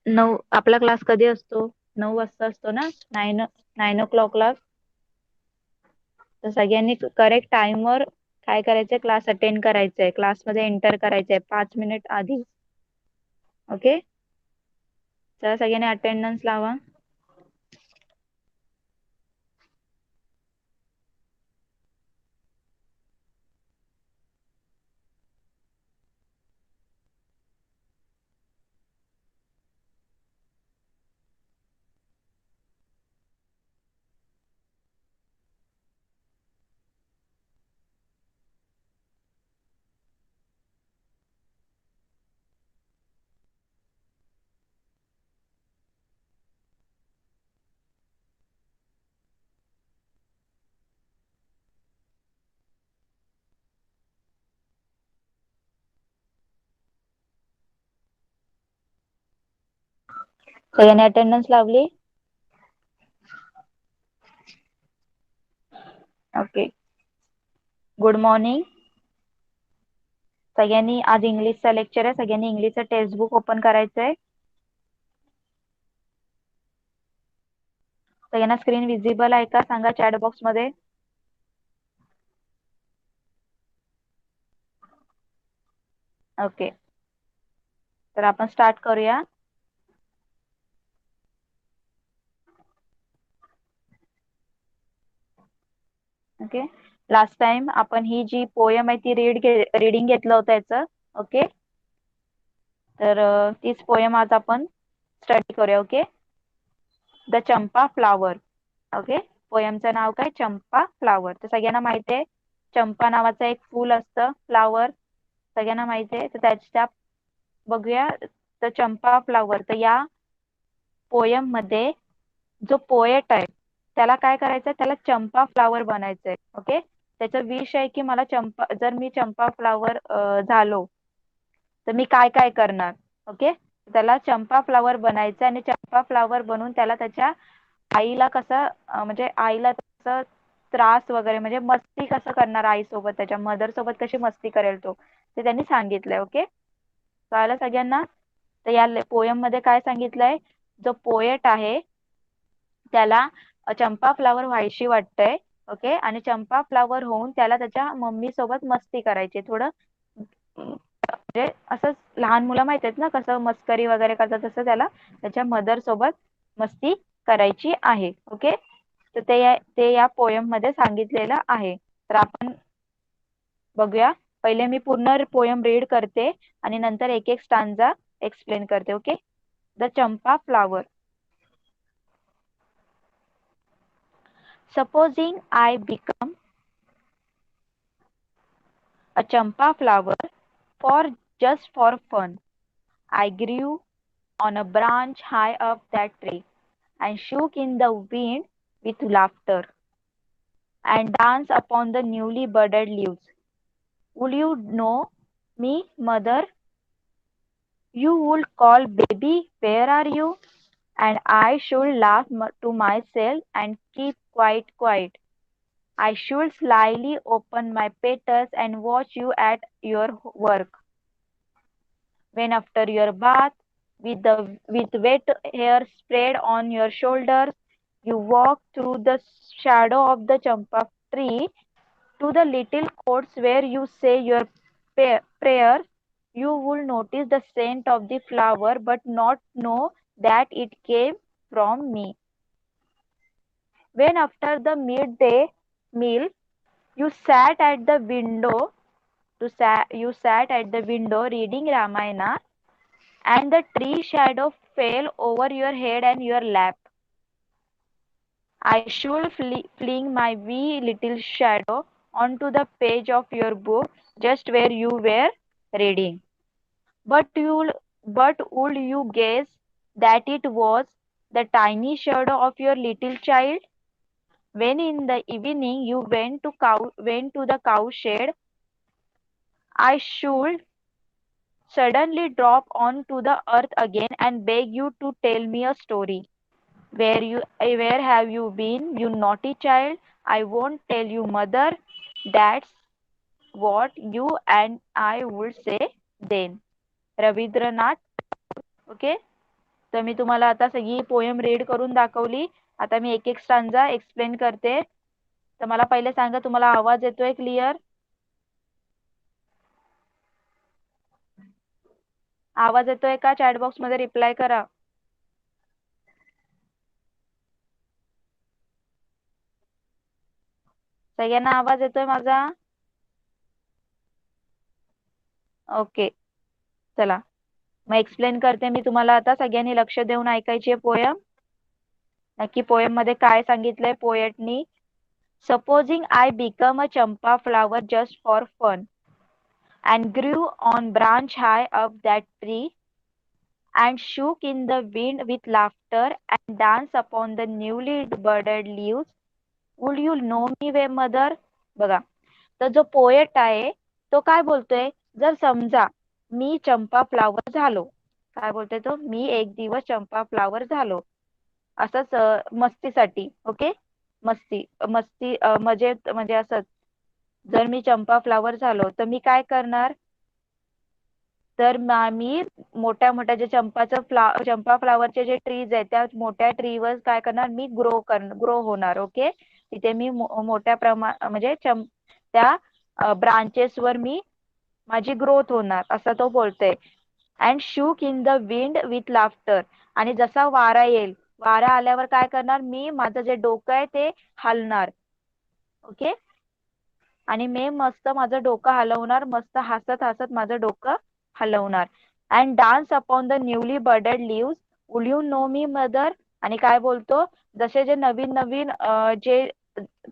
आपला क्लास कधी असतो? 9 वाजता असतो ना? 9 o'clock. तर सगळ्यांनी करेक्ट टाइमवर काय करायचंय, क्लास अटेंड करायचंय, क्लासमध्ये एंटर करायचंय 5 मिनिट आधी. ओके, तर सगळ्यांनी अटेंडन्स लावा. सगळ्यांनी अटेंडन्स लावली? ओके. Good morning. सगळ्यांनी आज इंग्लिशचा लेक्चर आहे, सगळ्यांनी इंग्लिशचं टेक्स्ट बुक ओपन करायचंय. सगळ्यांना स्क्रीन विजिबल आहे का सांगा चॅट बॉक्स मध्ये. ओके, तर आपण स्टार्ट करूया. ओके, लास्ट टाइम आपण ही जी पोयम आहे ती रीडिंग घेतलं होतं याचं. ओके, तर तीच पोयम आज आपण स्टडी करूया. Okay, the champa flower. Okay, पोयमचं नाव काय? चंपा फ्लावर. तर सगळ्यांना माहिती आहे चंपा नावाचं एक फूल असतं, फ्लावर, सगळ्यांना माहिती आहे. तर त्याच्या बघूया, द चंपा फ्लावर. तर या पोयम मध्ये जो पोएट आहे त्याला काय करायचंय, त्याला चंपा फ्लावर बनायचंय. ओके, त्याचा विष आहे की मला जर मी चंपा फ्लावर झालो तर मी काय काय करणार. ओके, त्याला चंपा फ्लावर बनायचं आणि चंपा फ्लावर बनून त्याला त्याच्या आईला कसं म्हणजे आईला कसं त्रास वगैरे म्हणजे मस्ती कसं करणार आईसोबत, त्याच्या मदर सोबत कशी मस्ती करेल तो, ते त्यांनी सांगितलंय. ओके, कळालं सगळ्यांना. तर या पोयम मध्ये काय सांगितलंय, जो पोएट आहे त्याला चंपा फ्लावर व्हायची वाटतंय. ओके, आणि चंपा फ्लावर होऊन त्याला त्याच्या मम्मी सोबत मस्ती करायची थोडं, म्हणजे असंच लहान मुलं माहित आहेत ना कसं मस्करी वगैरे करतात, तसं त्याला त्याच्या मदर सोबत मस्ती करायची आहे. ओके, तर ते या पोयम मध्ये सांगितलेलं आहे. तर आपण बघूया. पहिले मी पूर्ण पोयम रीड करते आणि नंतर एक एक स्टांजा एक्सप्लेन करते. Okay, the champa flower. Supposing I become a champa flower for just for fun. I grew on a branch high up that tree and shook in the wind with laughter and danced upon the newly budded leaves. Would you know me, mother? You would call, baby, where are you? And I should laugh to myself and keep quiet. I should slyly open my petals and watch you at your work. When after your bath, with wet hair spread on your shoulders, you walk through the shadow of the champa tree to the little courts where you say your prayers, you will notice the scent of the flower but not know that it came from me. When after the midday meal you sat at the window you sat at the window reading Ramayana, and the tree shadow fell over your head and your lap. I should fling my wee little shadow onto the page of your book just where you were reading. But would you guess that it was the tiny shadow of your little child? When in the evening you went to the cow shed, I should suddenly drop onto the earth again and beg you to tell me a story. Where have you been, you naughty child? I won't tell you, mother. That's what you and I would say then. Rabindranath. Okay. तर मी तुम्हाला आता सगळी poem read करून दाखवली. आता मी एक एक stanza explain करते. तर मला पहिले सांगा, तुम्हाला आवाज येतोय क्लिअर? आवाज येतोय का? चॅट बॉक्स मध्ये रिप्लाय करा. सगळ्यांना आवाज येतोय माझा? ओके, चला मग एक्सप्लेन करते मी तुम्हाला. आता सगळ्यांनी लक्ष देऊन ऐकायची आहे पोयम. नक्की पोयम मध्ये काय सांगितलंय पोएटनी. Supposing I become a champa flower just for fun and grew on branch high up that tree and shook in the wind with laughter and danced upon the newly budded leaves. Would you know me, way mother? बघा, तर जो poet आहे तो काय बोलतोय, जर समजा मी चंपा flower झालो, काय बोलतोय तो, मी एक दिवस चंपा फ्लावर झालो असंच मस्तीसाठी. ओके, मस्ती मस्ती मजे म्हणजे असंच, जर मी चंपा फ्लावर झालो तर मी काय करणार, तर मी मोठ्या मोठ्या जे चंपा फ्लावरचे जे ट्रीज आहेत त्या मोठ्या ट्रीवर काय करणार, मी ग्रो होणार. ओके, तिथे मी मोठ्या म्हणजे त्या ब्रांचेस वर मी माझी ग्रोथ होणार असं तो बोलतोय. And shook in the wind with laughter, आणि जसा वारा येईल, वारा आल्यावर काय करणार, मी माझं जे डोकं आहे ते हलणार. ओके, आणि मी मस्त माझं डोकं हलवणार, मस्त हसत हसत माझं डोकं हलवणार. And dance upon the newly budded leaves, will you know me mother. आणि काय बोलतो, जसे जे नवीन नवीन जे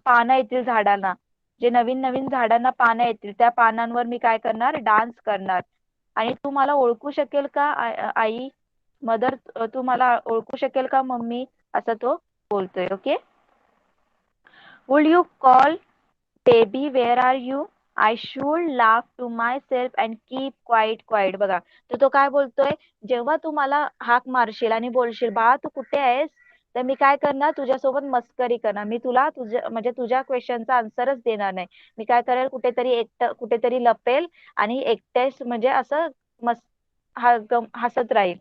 पानं येतील झाडांना, जे नवीन नवीन झाडांना पानं येतील त्या पानांवर मी काय करणार, डान्स करणार. आणि तू मला ओळखू शकेल का आई, मदर, तू मला ओळखू शकेल का मम्मी, असं तो बोलतोय. Okay, would you call baby where are you, I should laugh to myself and keep quite quiet. बघा, तर तो काय बोलतोय, जेव्हा तू मला हाक मारशील आणि बोलशील बाळा तू कुठे आहेस, तर मी काय करणार, तुझ्यासोबत मस्करी करणार. मी तुला म्हणजे तुझ्या क्वेश्चनचा आन्सरच देणार नाही. मी काय करेल, कुठेतरी लपेल आणि एकटेच म्हणजे असं मस्त हसत राहील,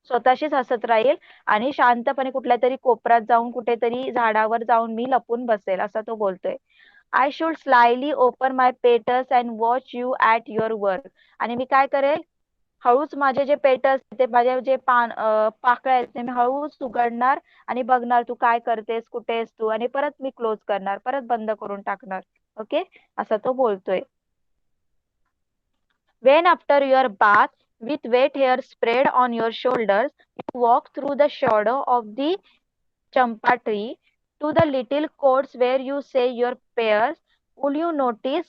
स्वतःशीच हसत राहील आणि शांतपणे कुठल्या तरी कोपऱ्यात जाऊन, कुठेतरी झाडावर जाऊन मी लपून बसेल, असं तो बोलतोय. I should slyly open my petals and watch you at your work. आणि मी काय करेल, हळूच माझे जे पेटर्स, ते माझे जे पाकळ्या आहेत ते मी हळूच उघडणार आणि बघणार तू काय करतेस, कुठे आहेस तू, आणि परत मी क्लोज करणार, परत बंद करून टाकणार. ओके, असं तो बोलतोय. When after your bath, with wet hair spread on your shoulders, you walk through the shadow of the champa tree to the little courts where you say your prayers, will you notice?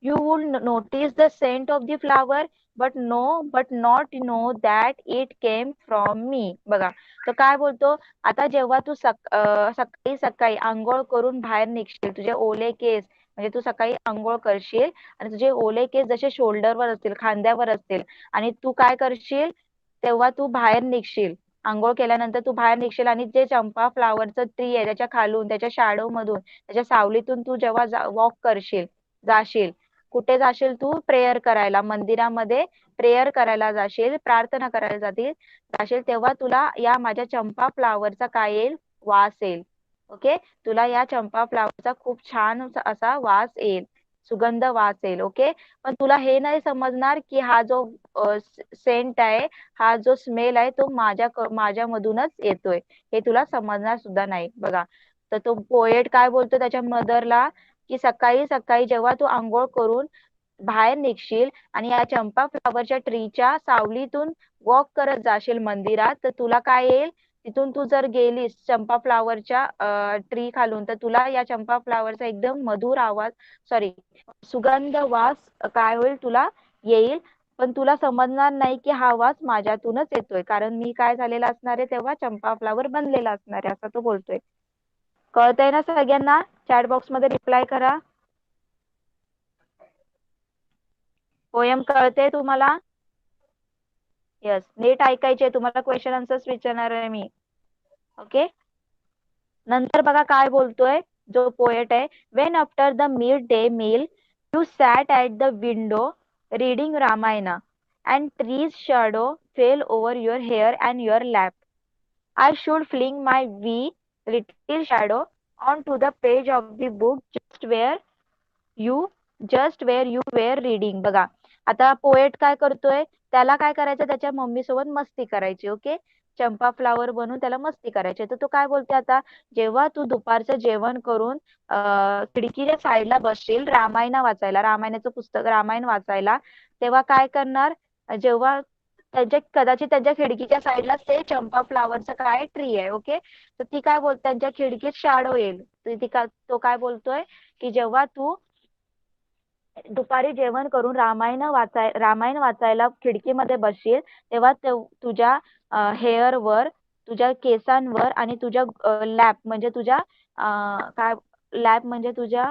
You will notice the scent of the flower, but not know that it came from me. बघा, तर काय बोलतो, आता जेव्हा तू सकाळी सकाळी आंघोळ करून बाहेर निघशील, तुझे ओले केस, म्हणजे तू सकाळी आंघोळ करशील आणि तुझे ओले केस जसे शोल्डरवर असतील, खांद्यावर असतील, आणि तू काय करशील, तेव्हा तू बाहेर निघशील, आंघोळ केल्यानंतर तू बाहेर निघशील आणि जे चंपा फ्लावरचं ट्री आहे त्याच्या खालून, त्याच्या शॅडो मधून, त्याच्या सावलीतून तू जेव्हा वॉक करशील, जाशील, कुठे जाशील तू, प्रेयर करायला, मंदिरामध्ये प्रेयर करायला जाशील, प्रार्थना करायला जाशील, तेव्हा तुला या माझ्या चंपा फ्लावरचा काय येईल, वास येईल. ओके, तुला या चंपा फ्लावरचा खूप छान असा वास येईल, सुगंध वास येईल. ओके, पण तुला हे नाही समजणार की हा जो सेंट आहे, हा जो स्मेल आहे तो माझ्यामधूनच येतोय, हे तुला समजणार सुद्धा नाही. बघा, तर तो पोएट काय बोलतो त्याच्या मदरला, की सकाळी सकाळी जेव्हा तू आंघोळ करून बाहेर निघशील आणि या चंपा फ्लावरच्या ट्रीच्या सावलीतून वॉक करत जाशील मंदिरात, तर तुला काय येईल, तिथून तू जर गेलीस चंपा फ्लावरच्या ट्री खालून, तर तुला या चंपा फ्लावरचा एकदम मधुर आवाज, सॉरी, सुगंध वास काय होईल, तुला येईल. पण तुला समजणार नाही की हा वास माझ्यातूनच येतोय, कारण मी काय झालेला असणार आहे, तेव्हा चंपा फ्लावर बनलेला असणार आहे, असं तो बोलतोय. कळतंय ना सगळ्यांना? चॅट बॉक्स मध्ये रिप्लाय करा. पोयम कळते तुम्हाला? यस, नीट ऐकायचे, तुम्हाला क्वेश्चन आन्सर्स विचारणार आहे मी. ओके, नंतर बघा काय बोलतोय जो पोएट आहे. When after the midday meal you sat at the window reading Ramayana, and trees shadow fell over your hair and your lap. I should fling my wee little shadow onto the page of the book you just where you were reading. बघा आता poet काय करतोय, त्याला काय करायचं, त्याच्या mummy सोबत मस्ती करायची. ओके, चंपा फ्लावर बनून त्याला मस्ती करायची. तर तो काय बोलते आता, जेव्हा तू दुपारचं जेवण करून खिडकीच्या साईडला बसशील रामायणाचं पुस्तक रामायण वाचायला, तेव्हा काय करणार, जेव्हा कदाचित त्यांच्या खिडकीच्या साईडला ते चंपा फ्लावरचं काय ट्री आहे. ओके, तर ती काय बोलते, त्यांच्या खिडकीत शॅडो येईल. तो काय बोलतोय की जेव्हा तू दुपारी जेवण करून रामायण वाचायला खिडकीमध्ये बसशील, तेव्हा तुझ्या हेअरवर, तुझ्या केसांवर आणि तुझ्या लॅप म्हणजे तुझ्या काय लॅप म्हणजे तुझ्या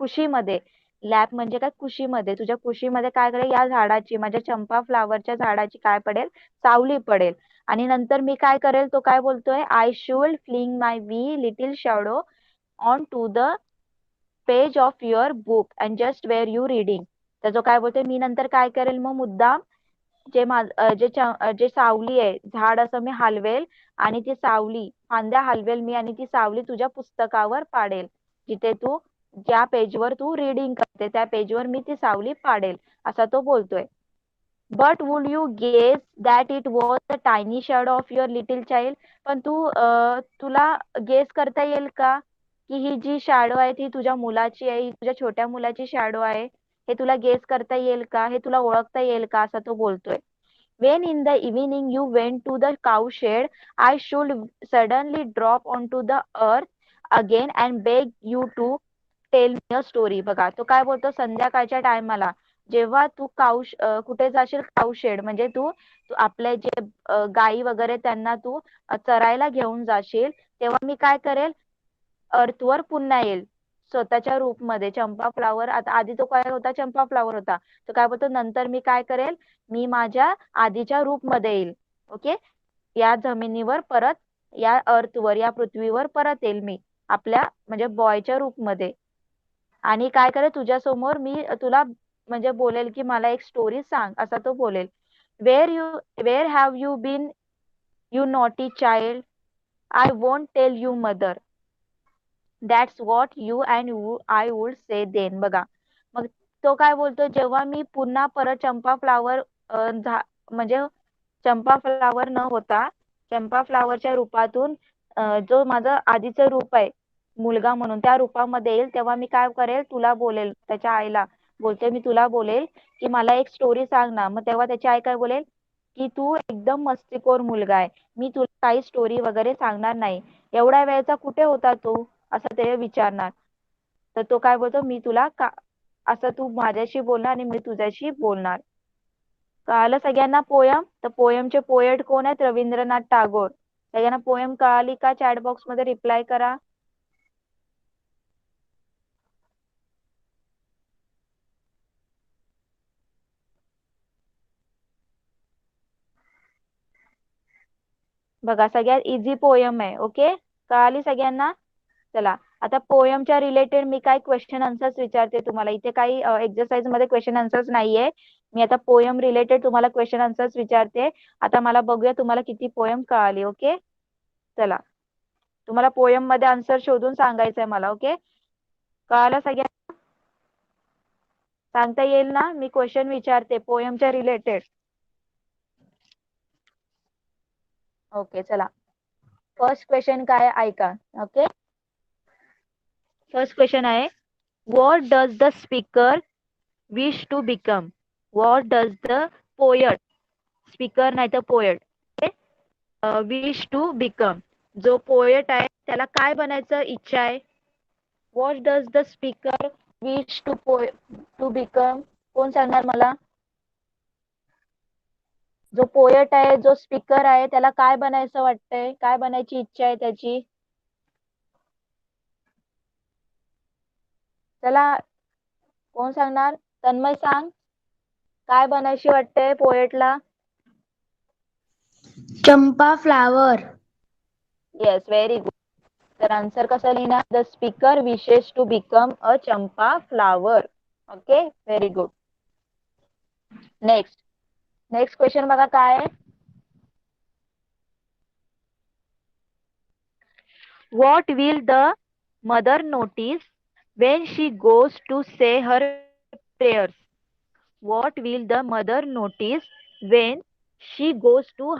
कुशीमध्ये, लॅप म्हणजे काय, कुशीमध्ये, तुझ्या कुशीमध्ये काय करेल, या झाडाची, माझ्या चंपा फ्लावरच्या झाडाची काय पडेल, सावली पडेल. आणि नंतर मी काय करेल, तो काय बोलतोय, I should fling my wee little shadow on to the page of your book and just where you reading. तर जो काय बोलतोय, मी नंतर काय करेल, मग मुद्दाम जे सावली आहे, झाड असं मी हलवेल आणि ती सावली, फांद्या हलवेल मी आणि ती सावली तुझ्या पुस्तकावर पाडेल. जिथे तू, ज्या पेजवर तू रीडिंग करते त्या पेजवर मी ती सावली पाडेल, असा तो बोलतोय. But would you guess that it was the tiny shadow of your little child. पण तुला गेस करता येईल का की ही जी शॅडो आहे ती तुझ्या मुलाची आहे, ही तुझ्या छोट्या मुलाची शॅडो आहे, हे तुला गेस करता येईल का, हे तुला ओळखता येईल का, असं तो बोलतोय. When in the evening you went to the cowshed, I should suddenly drop onto the earth again and beg you to tell me a story. बघा तो काय बोलतो, संध्याकाळच्या टायमाला जेव्हा तू कुठे जाशील, काउशेड म्हणजे तू आपले जे गायी वगैरे त्यांना तू चरायला घेऊन जाशील, तेव्हा मी काय करेल, अर्थवर पुन्हा येईल स्वतःच्या रूपमध्ये. चंपा फ्लावर, आता आधी तो काय होता, चंपा फ्लावर होता, तो काय बोलतो, नंतर मी काय करेल, मी माझ्या आधीच्या रूपमध्ये येईल. ओके, या जमिनीवर परत, या अर्थवर, या पृथ्वीवर परत येईल मी आपल्या म्हणजे बॉयच्या रूपमध्ये. आणि काय करेल, तुझ्या समोर मी तुला म्हणजे बोलेल की मला एक स्टोरी सांग, असा तो बोलेल. Where have you been you naughty child, I won't tell you mother, that's what you and I would say then. बघा मग तो काय बोलतो, जेव्हा मी पुन्हा परत चंपा फ्लावर म्हणजे चंपा फ्लावर न होता चंपा फ्लावरच्या रूपातून जो माझं आधीचं रूप आहे मुलगा म्हणून, त्या रूपामध्ये येईल, तेव्हा मी काय करेल, तुला बोलेल, त्याच्या आईला बोलते, मी तुला बोलेल की मला एक स्टोरी सांग ना. मग तेव्हा त्याची आई काय बोलेल की तू एकदम मस्तीखोर मुलगा आहे, मी तुला काही स्टोरी वगैरे सांगणार नाही, एवढ्या वेळचा कुठे होता तू, असं ते विचारणार. तर तो काय बोलतो, मी तुला का असं, तू माझ्याशी बोलणार आणि मी तुझ्याशी बोलणार. कळालं सगळ्यांना पोयम. तर पोयमचे पोएट कोण आहेत, रवींद्रनाथ टागोर. सगळ्यांना पोयम कळाली का, चॅट बॉक्स मध्ये रिप्लाय करा. बघा सगळ्यात इझी पोयम आहे. ओके, कळाली सगळ्यांना. चला आता पोयमच्या रिलेटेड मी काय क्वेश्चन आन्सर्स विचारते तुम्हाला. इथे काही एक्सरसाइज मध्ये क्वेश्चन आन्सर्स नाहीये, मी आता पोयम रिलेटेड तुम्हाला क्वेश्चन आन्सर्स विचारते. आता मला बघूया तुम्हाला किती पोयम कळाली. ओके, चला तुम्हाला पोयम मध्ये आन्सर शोधून सांगायचंय मला. ओके, कळालं सगळ्या, सांगता येईल ना, मी क्वेश्चन विचारते पोयमच्या रिलेटेड. ओके चला, फर्स्ट क्वेश्चन काय आहे ऐका. ओके, फर्स्ट क्वेश्चन आहे, what does the speaker wish to become. What does the poet, speaker नाही तर पोएट, विश टू बिकम, जो पोएट आहे त्याला काय बनायचं इच्छा आहे. What does the speaker wish to become, कोण सांगणार मला. जो पोएट आहे, जो स्पीकर आहे, त्याला काय बनायचं वाटतंय, काय बनायची इच्छा आहे त्याची. चला कोण सांगणार, तन्मय सांग, काय बनायची वाटतंय पोएटला. Champa flower. Yes, very good. तर आन्सर कसं लिहिणार, the speaker wishes to become a champa flower. Okay, very good. Next question बघा काय आहे. What will the mother notice when she goes to say her prayers? What will the mother notice when she goes to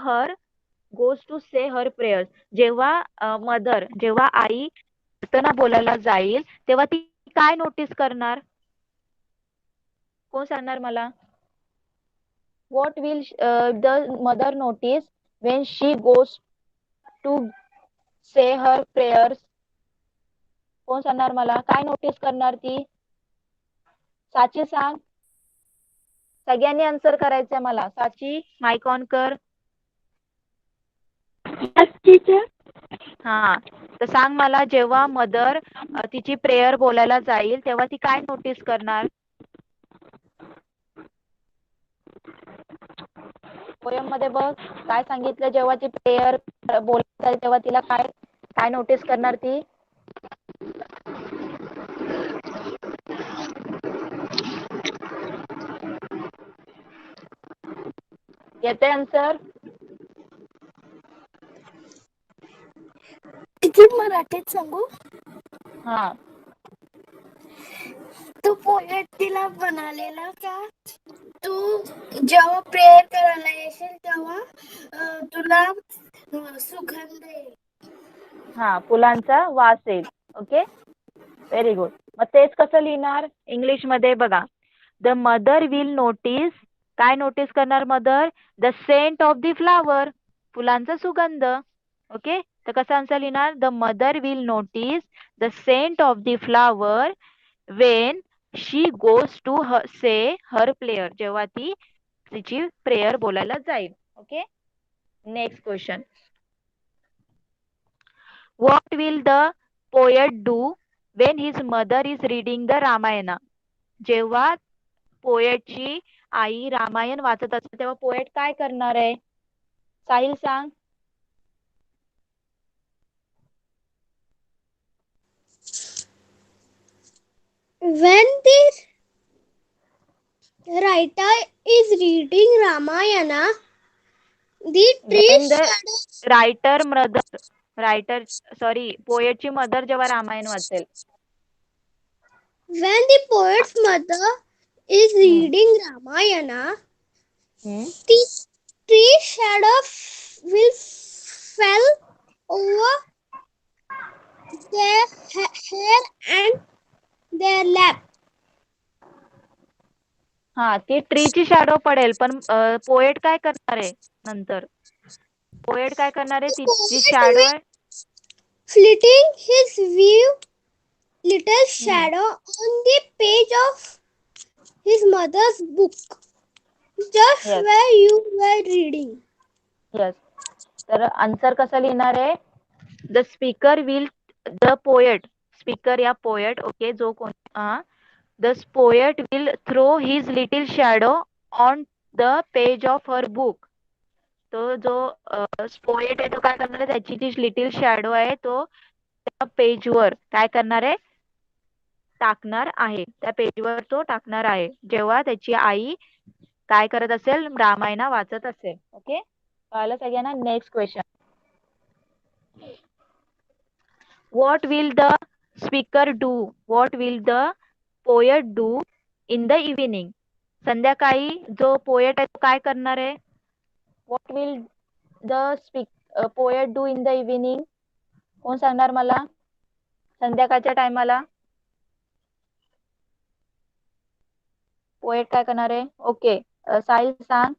say her prayers? जेव्हा mother जेव्हा आई प्रार्थना बोलायला जाईल तेव्हा ती काय नोटीस करणार? कोण सांगणार मला? What will the mother notice when she goes to say her prayers? कोण सांगणार मला? काय नोटीस करणार ती? साची सांग. सगळ्यांनी आन्सर करायचंय मला. साची माइक ऑन कर. हा तर सांग मला, जेव्हा मदर तिची प्रेयर बोलायला जाईल तेव्हा ती काय नोटीस करणार? पोयम मध्ये बघ काय सांगितलं, जेव्हा ती प्रेयर बोलायला जाईल तेव्हा तिला काय काय नोटीस करणार ती? येते आन्सर? मराठीत सांगू? हा तू पोएट तिला म्हणालेला का तू जेव्हा प्रेयर करायला येशील तेव्हा तुला सुगंध येईल. हा फुलांचा वास येईल. Okay very good. मग तेच कसं लिहिणार इंग्लिश मध्ये बघा. द मदर विल नोटीस, काय नोटीस करणार mother? The scent of the flower, फुलांचा सुगंध. ओके तर कसं आन्सर लिहिणार? The mother will notice the scent of the flower when she goes to say her prayer, जेव्हा ती तिची प्रेयर बोलायला जाईल. Okay next question. What will the poet do when his mother is reading the Ramayana? जेव्हा पोएटची आई रामायण वाचत असते तेव्हा poet काय करणार आहे? साहिल सांग. When the writer is reading Ramayana, the tree When the shadow. पोएटची मदर जेव्हा रामायण वाचेल. When the poet's mother is reading Ramayana, the tree shadow will fall over their hair and their lap. हा ती ट्रीची shadow पडेल पण poet काय करणार आहे नंतर? पोएट काय करणार आहे? तिची शॅडो आहे. Flitting his view little shadow on the page of his mother's book, just Yes. where you were reading. Yes तर आन्सर कसं लिहिणार आहे? The speaker will the poet, speaker या पोएट ओके जो कोण the poet will throw his little shadow on the page of her book. तो जो poet आहे तो काय करणार आहे? त्याची जी लिटिल शॅडो आहे तो त्या पेजवर काय करणार आहे? टाकणार आहे. त्या पेजवर तो टाकणार आहे जेव्हा त्याची आई काय करत असेल? रामायणा वाचत असेल. ओके कळलं सगळ्यांना? Next question. What will the speaker do? What will the poet do in the evening? संध्याकाळी जो पोएट आहे तो काय करणार आहे? What will the poet do in the evening? कोण सांगणार मला? संध्याकाळच्या टायमाला पोएट काय करणार आहे? ओके साहिल सांग.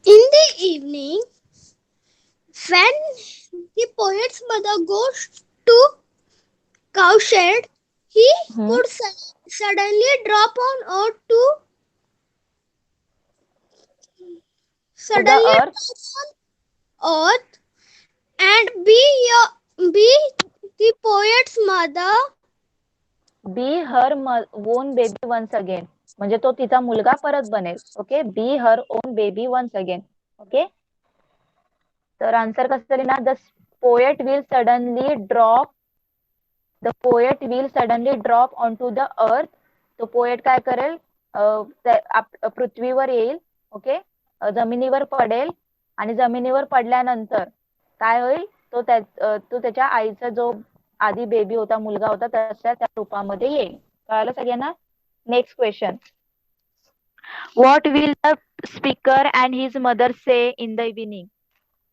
In the evening, when the poet's mother goes to cowshed, he would suddenly drop on earth to The earth. and be the poet's mother. Be her own baby once again, म्हणजे तो तिचा मुलगा परत बनेल. Okay be her own baby once again. Okay तर answer कसं लिहिणार? The poet will suddenly drop the poet will suddenly drop on to the earth. तो पोएट काय करेल, पृथ्वीवर येईल. ओके, जमिनीवर पडेल आणि जमिनीवर पडल्यानंतर काय होईल, तो त्याच्या आईचा जो आधी बेबी होता, मुलगा होता, त्या रूपामध्ये येईल. कळालं सगळ्यांना? Next question. What will the speaker and his mother say in the evening?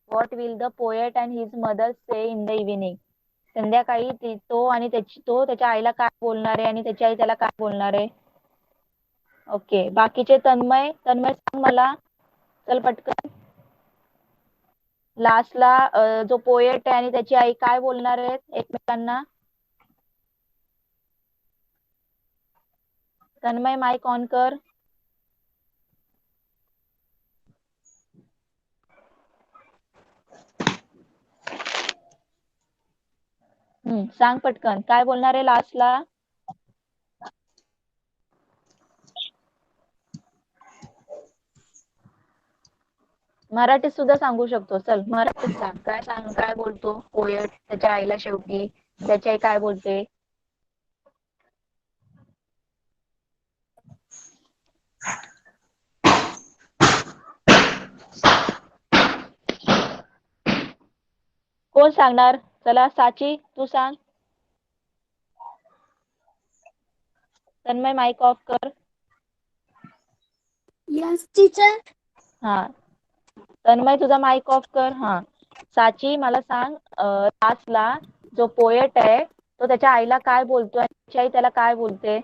What will the poet and his mother say in the evening? संध्याकाळी तो त्याच्या आईला काय बोलणार आहे आणि त्याची आई त्याला काय बोलणार आहे? ओके, बाकीचे तन्मय सांग मला. चल पटकन. लास्टला जो पोएट आहे आणि त्याची आई काय बोलणार आहेत एकमेकांना? तन्मय माईक ऑन कर. सांग पटकन, काय बोलणार आहे लास्टला? मराठीत सुद्धा सांगू शकतो. चल मराठीत सांग, काय बोलतो पोएट त्याच्या आईला शेवटी? त्याची आई काय बोलते? कोण सांगणार? चला साची, तू सांग. तन्मय माईक ऑफ कर. Yes, teacher. हा, तन्मय तुझा माईक ऑफ कर. हा, साची मला सांग, लास्टला जो पोएट आहे तो त्याच्या आईला काय बोलतो आणि त्याची आई त्याला काय बोलते?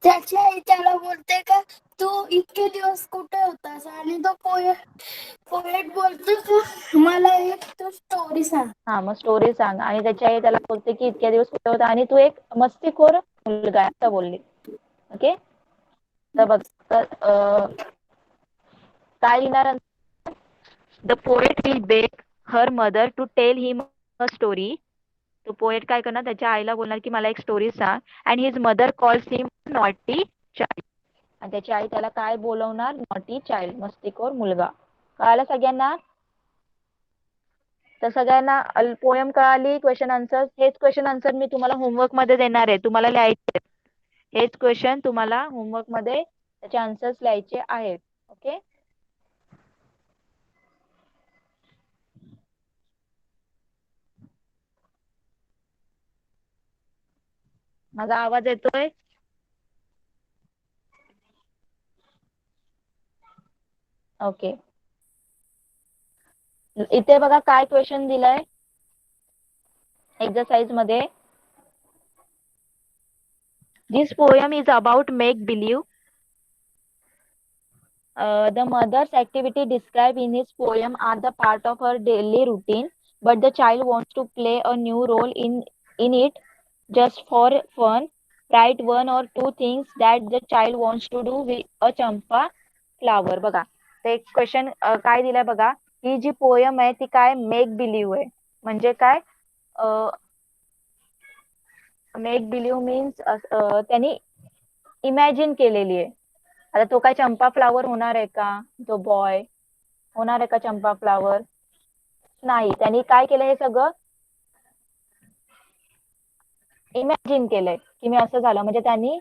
त्याची आई त्याला बोलते का तू इतके दिवस कुठे होतास, आणि तो पोएट बोलतो का मला एक तू स्टोरी सांग. हा, मग स्टोरी सांग. आणि त्याची आई त्याला बोलते की इतक्या दिवस कुठे होता आणि तू एक मस्तीखोर मुलगा आहे असं बोलली. ओके, तर बघ, काय लिहिणार? The poet will beg her mother to tell him a story. तो पोएट काय करणार, त्याच्या आईला बोलणार की मला एक स्टोरी सांग. And his mother calls him naughty child. आणि त्याची आई त्याला काय बोलवणार? नॉटी चाइल्ड, मस्तीखोर मुलगा. कळालं सगळ्यांना? तर सगळ्यांना पोएम कळाली? क्वेश्चन आन्सर, हेच क्वेश्चन आन्सर मी तुम्हाला होमवर्क मध्ये देणार आहे, तुम्हाला लिहायचे. हेच क्वेश्चन तुम्हाला होमवर्क मध्ये त्याचे आन्सर्स लिहायचे आहेत. ओके, माझा आवाज येतोय? ओके, इथे बघा काय क्वेश्चन दिलाय एक्सरसाइज मध्ये. This poem is about make believe. The mother's activity described in his poem are the part of her daily routine, but the child wants to play a new role in it just for fun. Write one or two things that the child wants to do with a champa flower. बघा, ते question काय दिलाय बघा. ही जी poem आहे ती काय make believe आहे. म्हणजे काय मेक बिलीव्ह मीन्स त्यांनी इमॅजिन केलेली आहे. आता तो काय चंपा फ्लावर होणार आहे का? तो बॉय होणार आहे का चंपा फ्लावर? नाही, त्यांनी काय केलं, हे सगळं इमॅजिन केलंय की मी असं झालं. म्हणजे त्यांनी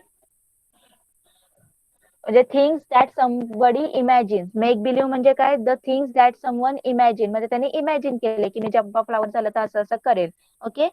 म्हणजे things that somebody imagine. Make believe म्हणजे काय? The things that someone imagine. म्हणजे त्यांनी इमॅजिन केले की मी चंपा फ्लावर झालं तर असं असं करेल. ओके,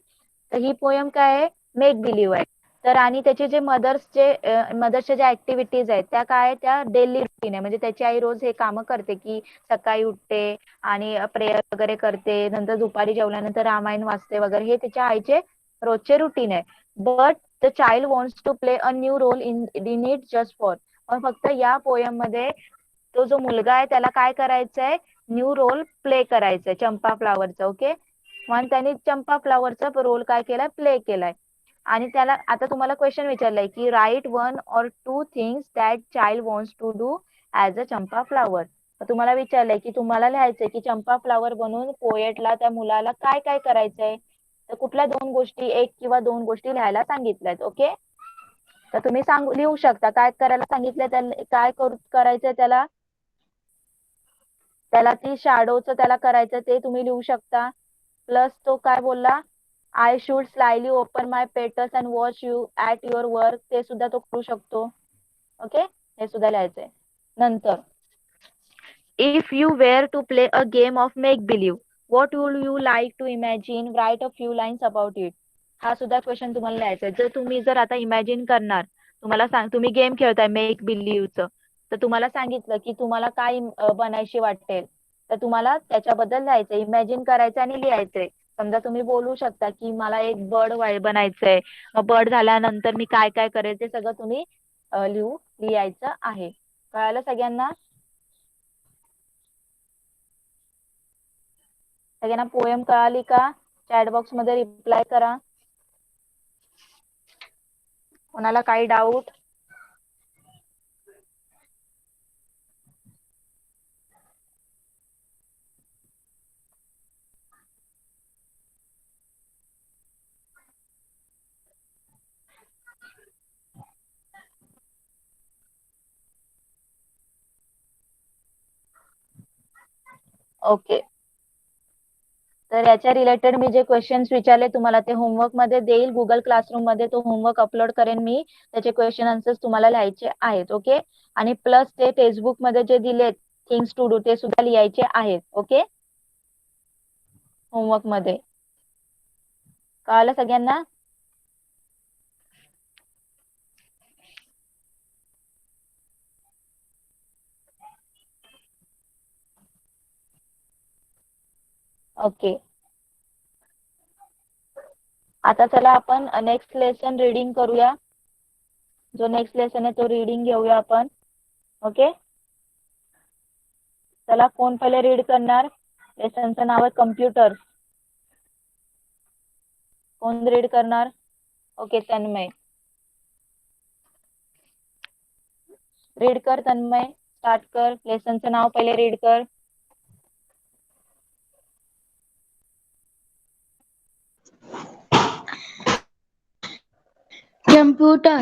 तर ही पोयम काय आहे? मेक बिलीव्ह आहे. तर आणि त्याचे जे मदर्सच्या ज्या ऍक्टिव्हिटीज आहेत त्या काय? त्या डेली रुटीन आहे. म्हणजे त्याची आई रोज हे कामं करते की सकाळी उठते आणि प्रेयर वगैरे करते, नंतर दुपारी जेवल्यानंतर रामायण वाचते वगैरे, हे त्याच्या आईचे रोजचे रुटीन आहे. But the child wants to play a new role in it just for. पण फक्त या पोयम मध्ये तो जो मुलगा आहे त्याला काय करायचंय? न्यू रोल प्ले करायचंय चंपा फ्लावरचा. ओके, म्हणून त्यांनी चंपा फ्लावरचा रोल काय केलाय? प्ले केलाय. आणि त्याला आता तुम्हाला क्वेश्चन विचारलाय की write one or two things that child wants to do as a champa flower. तुम्हाला विचारलंय की तुम्हाला लिहायचंय की चंपा फ्लावर बनून पोएटला, त्या मुलाला काय काय करायचंय. तर कुठल्या दोन गोष्टी, एक किंवा दोन गोष्टी लिहायला सांगितल्यात. ओके, तर तुम्ही लिहू शकता काय करायला सांगितलंय, काय करायचंय त्याला. ती शॅडोचं त्याला करायचं ते तुम्ही लिहू शकता. प्लस तो काय बोलला, I should slyly open my petals and watch you at your work, ते सुद्धा तो करू शकतो. ओके, हे सुद्धा लिहायचंय. नंतर if you were to play a game of make believe, what would you like to imagine, write a few lines about it. हा सुद्धा क्वेश्चन तुम्हाला लिहायचा आहे. जर तुम्ही जर आता इमॅजिन करणार, तुम्ही गेम खेळताय मेक बिलीव्हचं, तर तुम्हाला सांगितलं की तुम्हाला काय बनायशी वाटेल, तर तुम्हाला त्याच्याबद्दल लिहायचंय, इमॅजिन करायचं आणि लिहायचंय. समजा तुम्ही बोलू शकता की मला एक बर्ड बनायचंय, मग बर्ड झाल्यानंतर मी काय काय करेल ते सगळं तुम्ही लिहायचं आहे. कळालं सगळ्यांना? सगळ्यांना पोएम कळाली का? चॅट बॉक्स मध्ये रिप्लाय करा. कोणाला काही डाऊट? ओके, तर याच्या रिलेटेड मी जे क्वेश्चन्स विचारले तुम्हाला ते होमवर्क मध्ये देईल. गुगल क्लासरूम मध्ये तो होमवर्क अपलोड करेन मी. त्याचे क्वेश्चन आन्सर्स तुम्हाला लिहायचे आहेत. ओके, आणि प्लस ते फेसबुक मध्ये जे दिलेत थिंग्स टू डू ते सुद्धा लिहायचे आहेत. ओके, होमवर्क मध्ये. कळालं सगळ्यांना? ओके, आता चला आपण नेक्स्ट लेसन रीडिंग करूया. जो नेक्स्ट लेसन आहे तो रीडिंग घेऊया आपण. ओके, चला कोण पहिले रीड करणार? लेसनचं नाव आहे कम्प्युटर. कोण रीड करणार? ओके, तन्मय. रीड कर तन्मय, स्टार्ट कर. लेसनचं नाव पहिले रीड कर. Computer.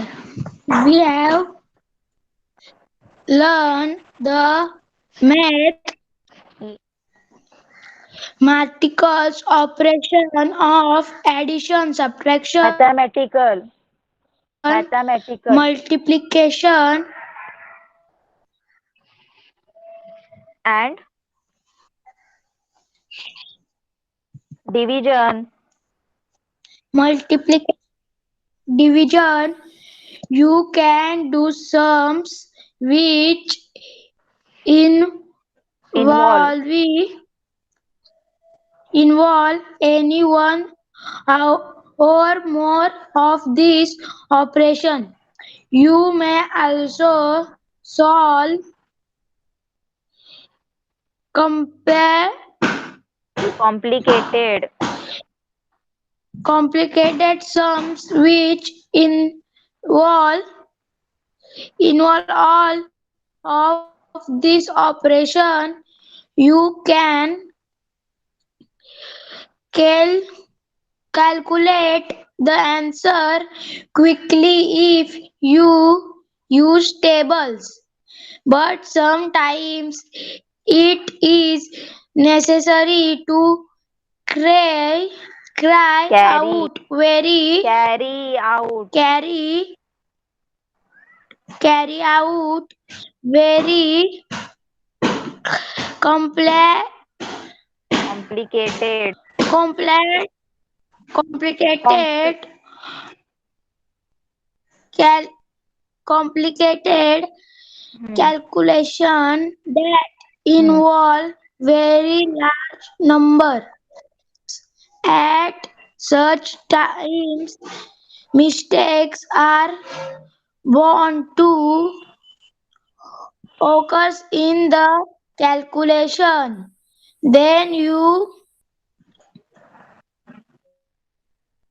We have learned the mathematical operation of addition, subtraction, mathematical multiplication, and division. multiplication, division. You can do sums which involve involve any one or more of these operation. You may also solve compare complicated sums which involve all of this operation. You can calculate the answer quickly if you use tables, but sometimes it is necessary to cry Carry. out very carry out carry out very complex complicated complex complicated cal- complicated calculation that involve very large number. At such times, mistakes are bound to occur in the calculation. Then you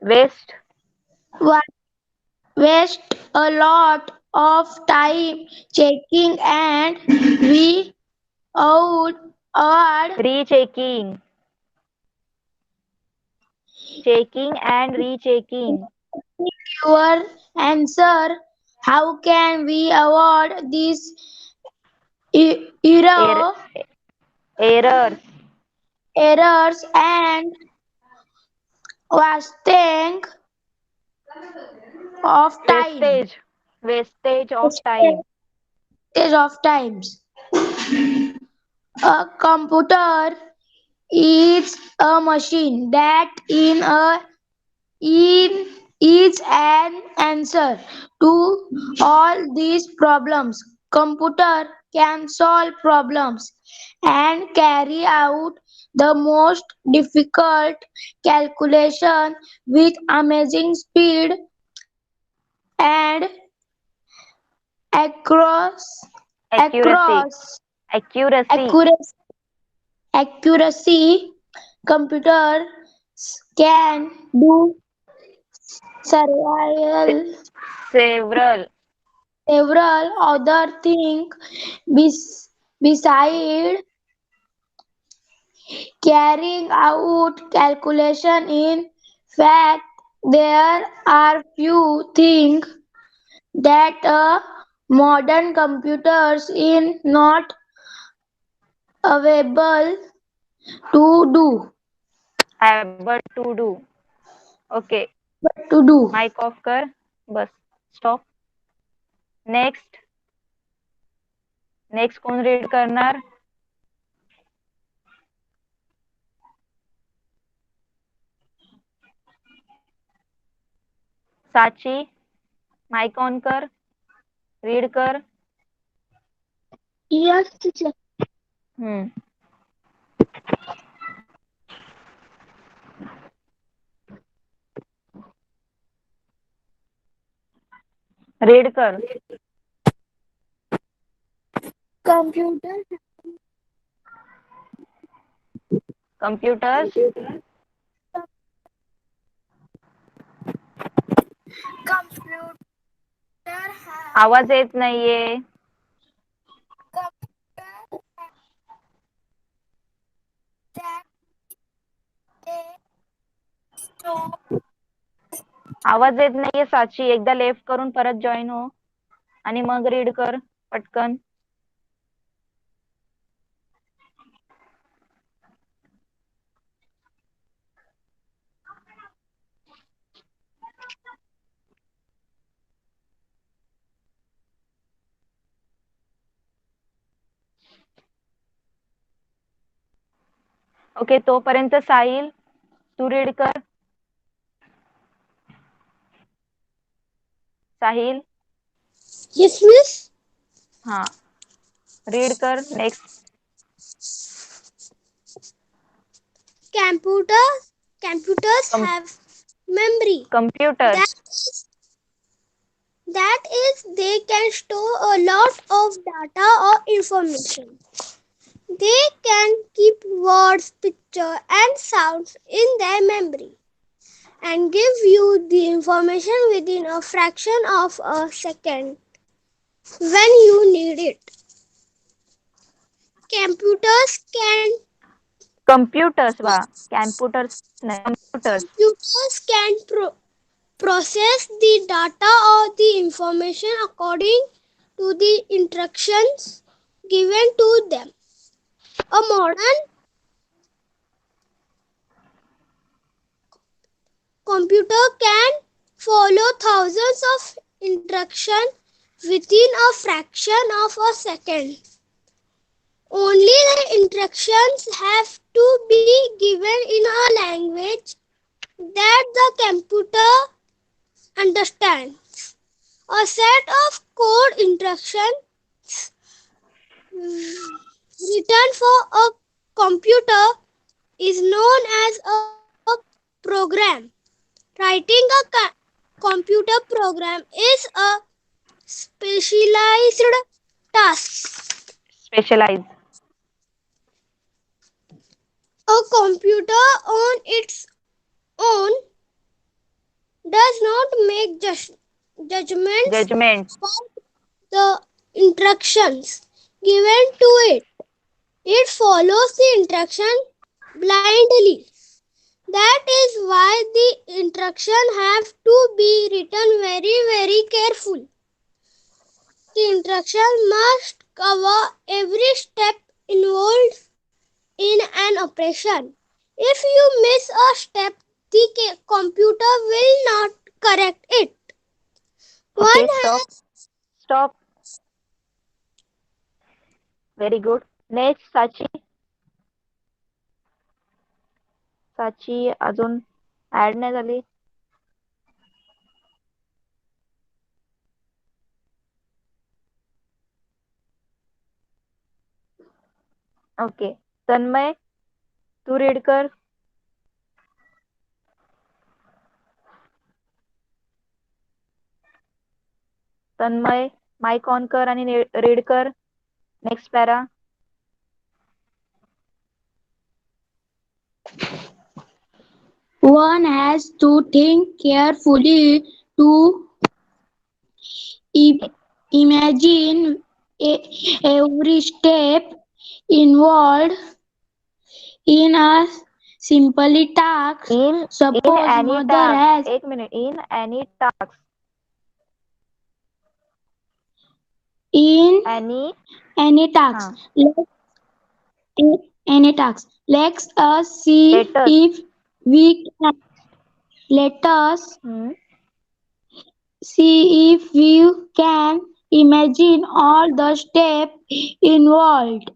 waste wa- waste a lot of time checking and we out rechecking checking and rechecking. your answer. How can we avoid this error, errors errors and wasting of time. Wastage of time. Wastage of times. A computer is a machine that in is an answer to all these problems. Computer can solve problems and carry out the most difficult calculation with amazing speed and across Accuracy. across Accuracy. accuracy. accuracy. Computers can do Se- several several. several other things beside carrying out calculation. In fact, there are few things that a modern computers is not available to do. Able to do. Okay. But to do. Mic off कर. बस. Stop. Next. Next कोण read करणार? साची. Mic on कर. Read कर. Yes, teacher. हम्म. Read कर. Computer Computers. computer have आवाज येत नाहीये. computer that they store आवाज येत नाहीये साची. एकदा लेफ्ट करून परत जॉईन हो आणि मग रीड कर पटकन. ओके. तोपर्यंत साहिल तू रीड कर. साहिल. Yes, miss. हा. रीड कर. Next. Computers have memory. Computers. That is, they can store a lot of data or information. They can keep words, pictures, and sounds in their memory and give you the information within a fraction of a second when you need it. Computers can Computers वा. Computers नाही. Computers. computers can process the data or the information according to the instructions given to them. A modern computer can follow thousands of instructions within a fraction of a second. Only the instructions have to be given in a language that the computer understands. A set of code instructions written for a computer is known as a program. Writing a computer program is a specialized task. Specialize. A computer on its own does not make judgments Judgment. about the instructions given to it. It follows the instruction blindly. That is why the instructions have to be written very carefully. The instruction must cover every step involved in an operation. If you miss a step, the computer will not correct it. One Okay, stop. has Stop. Very good. Next, Sachi. साची अजून add नाही झाली. Okay. Tanmay, तू read कर. Tanmay, mic on कर आणि read कर. Next para. One has to think carefully to imagine every step involved in a simple task. In Suppose any mother task, has एक minute. In any task. in any. any task. हा. Any task. Let us see let us. if we can. Let us see if we can imagine all the steps involved.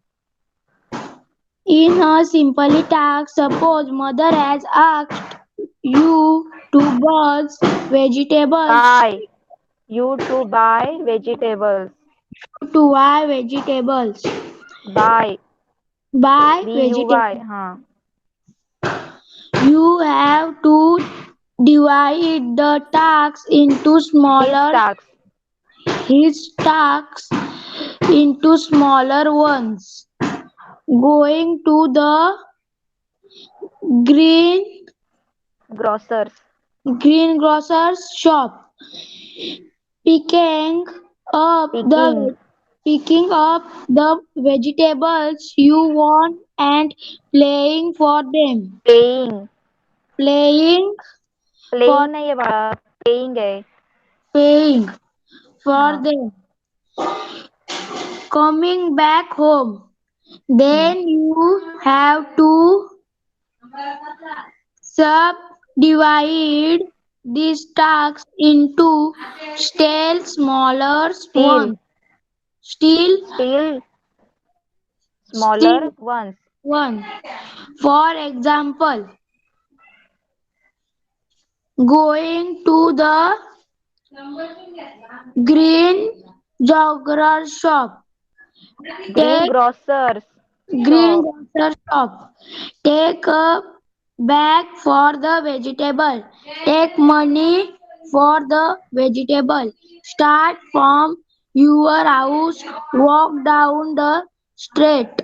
In a simple task, suppose mother has asked you to buy vegetables. Buy. You to buy vegetables. To buy vegetables. Buy. Buy B U Y. vegetables. हा. You have to divide the tasks into his smaller task. his tasks into smaller ones. Going to the green grocers. greengrocer's shop. Picking up picking. the picking up the vegetables you want and playing for them. Paying. Playing for playing नाहीये बाळा, paying आहे. paying for हा. them. Coming back home. Then you have to subdivide these tasks into still smaller still. ones. Still, still still smaller ones. one. For example, going to the green jogger shop. Green Take grocers green shop. grocer shop. Take a bag for the vegetable. Take money for the vegetable. Start from your house. Walk down the street.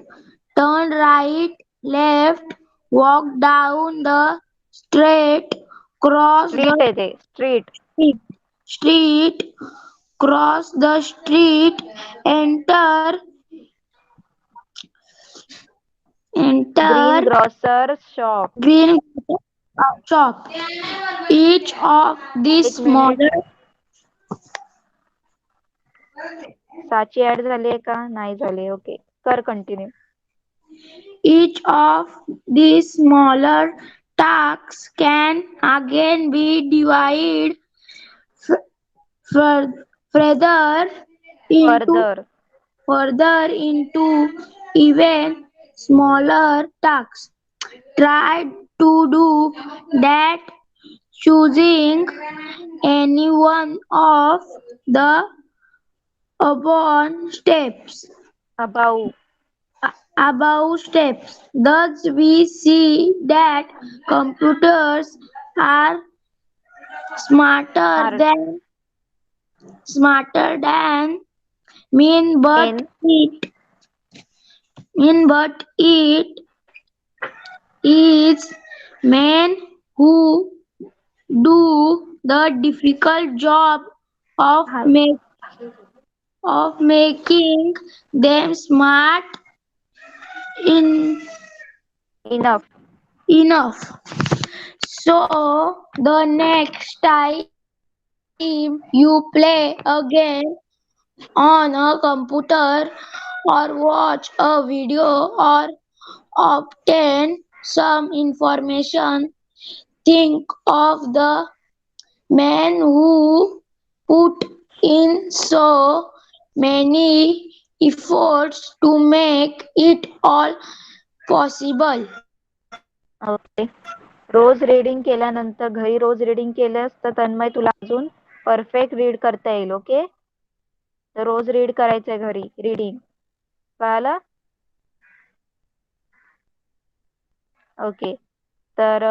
Turn right, left. Walk down the street. Cross the street आहे ते. Street. street. Street. Cross the street. Enter. Green Enter grocers shop. green shop. Each of these एक minute. smaller साची add झाली आहे का? नाही झाली. Okay, कर continue. each of these smaller tasks can again be divided further into further. even smaller tasks. Try to do that choosing any one of the above steps. Above. Above steps. Thus, we see that computers are smarter are. than mean, but एन. it is men who do the difficult job of making them smart in enough. enough. So the next time you play a game on a computer or watch a video or obtain some information, think of the man who put in so many efforts to make it all possible. Okay. रोज reading केल्यानंतर घरी रोज reading केलंस तर तन्मय तुला अजून perfect read करता येईल. Okay. तर रोज रीड करायचंय घरी रीडिंग. कळालं? ओके. तर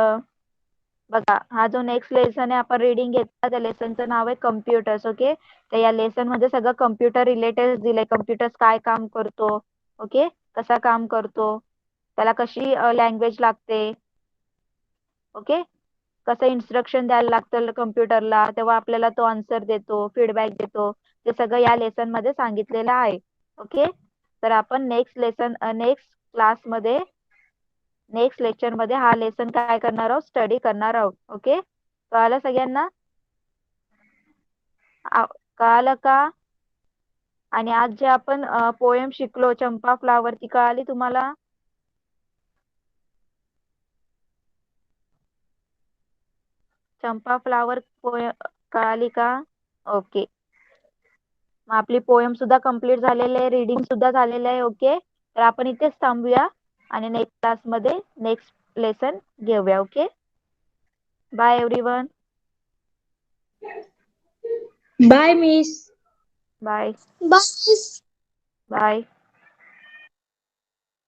बघा हा जो नेक्स्ट लेसन आहे आपण रीडिंग घेतला त्या लेसनचं नाव आहे कम्प्युटर्स. ओके. तर या लेसन मध्ये सगळं कम्प्युटर रिलेटेड दिलंय. कम्प्युटर्स काय काम करतो, ओके, कसा काम करतो, त्याला कशी लँग्वेज लागते, ओके, कसं इन्स्ट्रक्शन द्यायला लागतं कम्प्युटरला, तेव्हा आपल्याला तो आन्सर देतो, फीडबॅक देतो, ते सगळं या लेसन मध्ये सांगितलेलं आहे. ओके. तर आपण नेक्स्ट क्लासमध्ये नेक्स्ट लेक्चर मध्ये हा लेसन काय करणार आहोत, स्टडी करणार आहोत. ओके. कळालं सगळ्यांना? कळालं का? आणि आज जे आपण पोएम शिकलो चंपा फ्लावर ती कळाली तुम्हाला? चंपा फ्लावर कळाली का? ओके. मग आपली पोएम सुद्धा कंप्लीट झालेली आहे, रीडिंग सुद्धा झालेलं आहे. ओके. तर आपण इथेच थांबूया आणि नेक्स्ट क्लासमध्ये नेक्स्ट लेसन घेऊया. Okay. Bye everyone. Bye, Miss. Bye Bye. Bye.